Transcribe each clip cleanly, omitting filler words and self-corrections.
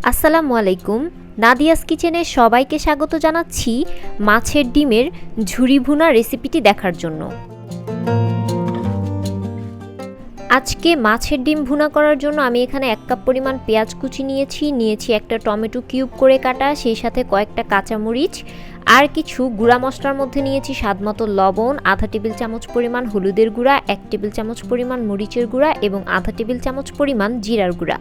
আসসালামু আলাইকুম। নাদিয়াস কিচেনে সবাইকে স্বাগত জানাচ্ছি মাছের ডিমের ঝুরি ভুনা রেসিপিটি দেখার জন্য। আজকে মাছের ডিম ভুনা করার জন্য আমি এখানে 1 কাপ পরিমাণ পেঁয়াজ কুচি নিয়েছি একটা টমেটো কিউব করে কাটা, সেই সাথে কয়েকটা কাঁচামরিচ আর কিছু গুঁড়া মশলার মধ্যে নিয়েছি স্বাদমতো লবণ, আধা টেবিল চামচ পরিমাণ হলুদের গুঁড়া, 1 টেবিল চামচ পরিমাণ মরিচের গুঁড়া এবং আধা টেবিল চামচ পরিমাণ জিরার গুঁড়া।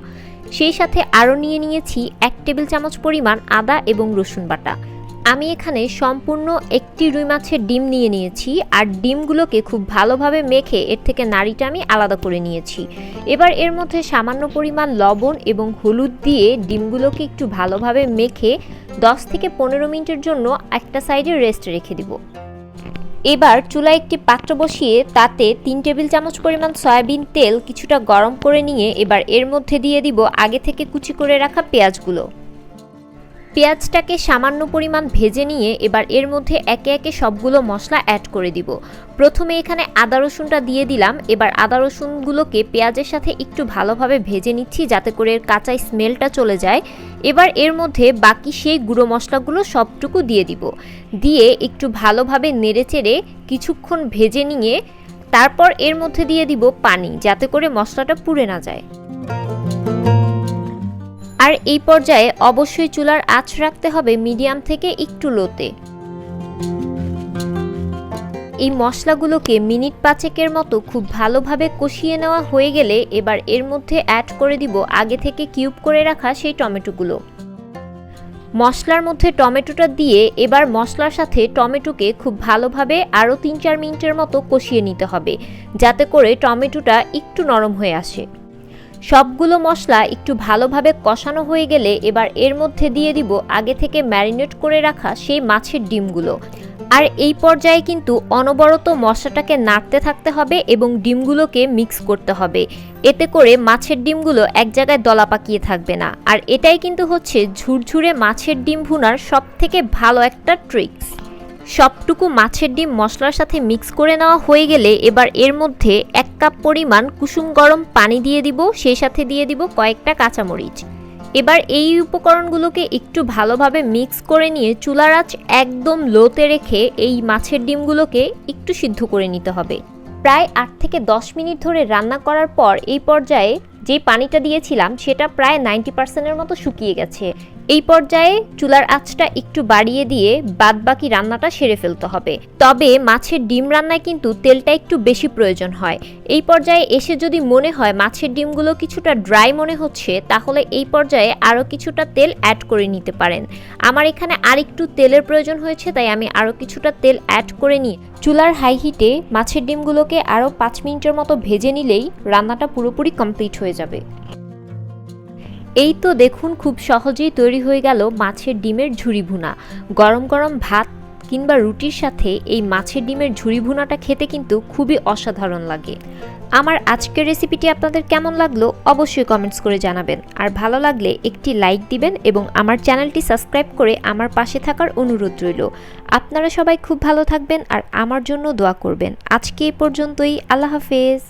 সেই সাথে আরও নিয়েছি 1 টেবিল চামচ পরিমাণ আদা এবং রসুন বাটা। আমি এখানে সম্পূর্ণ একটি রুই মাছের ডিম নিয়েছি আর ডিমগুলোকে খুব ভালোভাবে মেখে এর থেকে নাড়িটা আমি আলাদা করে নিয়েছি। এবার এর মধ্যে সামান্য পরিমাণ লবণ এবং হলুদ দিয়ে ডিমগুলোকে একটু ভালোভাবে মেখে 10 থেকে 15 মিনিটের জন্য একটা সাইডে রেস্ট রেখে দিব। এবার চুলায় একটি পাত্র বসিয়ে তাতে 3 টেবিল চামচ পরিমাণ সয়াবিন তেল কিছুটা গরম করে নিয়ে এবার এর মধ্যে দিয়ে দিব আগে থেকে কুচি করে রাখা পেঁয়াজগুলো। পেঁয়াজটাকে সামান্য পরিমাণ ভেজে নিয়ে এবার এর মধ্যে একে একে সবগুলো মশলা অ্যাড করে দিব। প্রথমে এখানে আদা রসুনটা দিয়ে দিলাম। এবার আদা রসুনগুলোকে পেঁয়াজের সাথে একটু ভালোভাবে ভেজে নিচ্ছি যাতে করে এর কাঁচা স্মেলটা চলে যায়। এবার এর মধ্যে বাকি সেই গুঁড়ো মশলাগুলো সবটুকু দিয়ে দিব, দিয়ে একটু ভালোভাবে নেড়েচেড়ে কিছুক্ষণ ভেজে নিয়ে তারপর এর মধ্যে দিয়ে দিব পানি যাতে করে মশলাটা পুড়ে না যায়। আর এই পর্যায়ে অবশ্যই চুলার আঁচ রাখতে হবে মিডিয়াম থেকে একটু লোতে। এই মশলাগুলোকে মিনিট 5 মতো খুব ভালোভাবে কষিয়ে নেওয়া হয়ে গেলে এবার এর মধ্যে অ্যাড করে দিব আগে থেকে কিউব করে রাখা সেই টমেটোগুলো। মশলার মধ্যে টমেটোটা দিয়ে এবার মশলার সাথে টমেটোকে খুব ভালোভাবে আরও 3-4 মিনিটের মতো কষিয়ে নিতে হবে যাতে করে টমেটোটা একটু নরম হয়ে আসে। সবগুলো মশলা একটু ভালোভাবে কষানো হয়ে গেলে এবার এর মধ্যে দিয়ে দিব আগে থেকে ম্যারিনেট করে রাখা সেই মাছের ডিমগুলো। আর এই পর্যায়ে কিন্তু অনবরত মশলাটাকে নাড়তে থাকতে হবে এবং ডিমগুলোকে মিক্স করতে হবে, এতে করে মাছের ডিমগুলো এক জায়গায় দলা পাকিয়ে থাকবে না। আর এটাই কিন্তু হচ্ছে ঝুরঝুরে মাছের ডিম ভুনার সবথেকে ভালো একটা ট্রিক্স। সবটুকু মাছের ডিম মশলার সাথে মিক্স করে নেওয়া হয়ে গেলে এবার এর মধ্যে 1 কাপ পরিমাণ কুসুম গরম পানি দিয়ে দিব, সেই সাথে দিয়ে দিব কয়েকটা কাঁচামরিচ। এবার এই উপকরণগুলোকে একটু ভালোভাবে মিক্স করে নিয়ে চুলার আঁচ একদম লোতে রেখে এই মাছের ডিমগুলোকে একটু সিদ্ধ করে নিতে হবে। প্রায় 8 থেকে 10 মিনিট ধরে রান্না করার পর এই পর্যায়ে যে পানিটা দিয়েছিলাম সেটা প্রায় 90% মতো শুকিয়ে গেছে। এই পর্যায়ে চুলার আঁচটা একটু বাড়িয়ে দিয়ে বাদবাকি রান্নাটা সেরে ফেলতে হবে। তবে মাছের ডিম রান্নায় কিন্তু তেলটা একটু বেশি প্রয়োজন হয়। এই পর্যায়ে এসে যদি মনে হয় মাছের ডিমগুলো কিছুটা ড্রাই মনে হচ্ছে তাহলে এই পর্যায়ে আরও কিছুটা তেল অ্যাড করে নিতে পারেন। আমার এখানে আরেকটু তেলের প্রয়োজন হয়েছে তাই আমি আরও কিছুটা তেল অ্যাড করে নিয়ে চুলার হাই হিটে মাছের ডিমগুলোকে আরও 5 মিনিটের মতো ভেজে নিলেই রান্নাটা পুরোপুরি কমপ্লিট হয়ে যাবে। এই তো দেখুন খুব সহজেই তৈরি হয়ে গেল মাছের ডিমের ঝুরি ভুনা। গরম গরম ভাত কিংবা রুটির সাথে এই মাছের ডিমের ঝুরি ভুনাটা খেতে কিন্তু খুবই অসাধারণ লাগে। আমার আজকের রেসিপিটি আপনাদের কেমন লাগলো অবশ্যই কমেন্টস করে জানাবেন। আর ভালো লাগলে একটি লাইক দিবেন এবং আমার চ্যানেলটি সাবস্ক্রাইব করে আমার পাশে থাকার অনুরোধ রইল। আপনারা সবাই খুব ভালো থাকবেন আর আমার জন্য দোয়া করবেন। আজকে এই পর্যন্তই। আল্লাহ হাফেজ।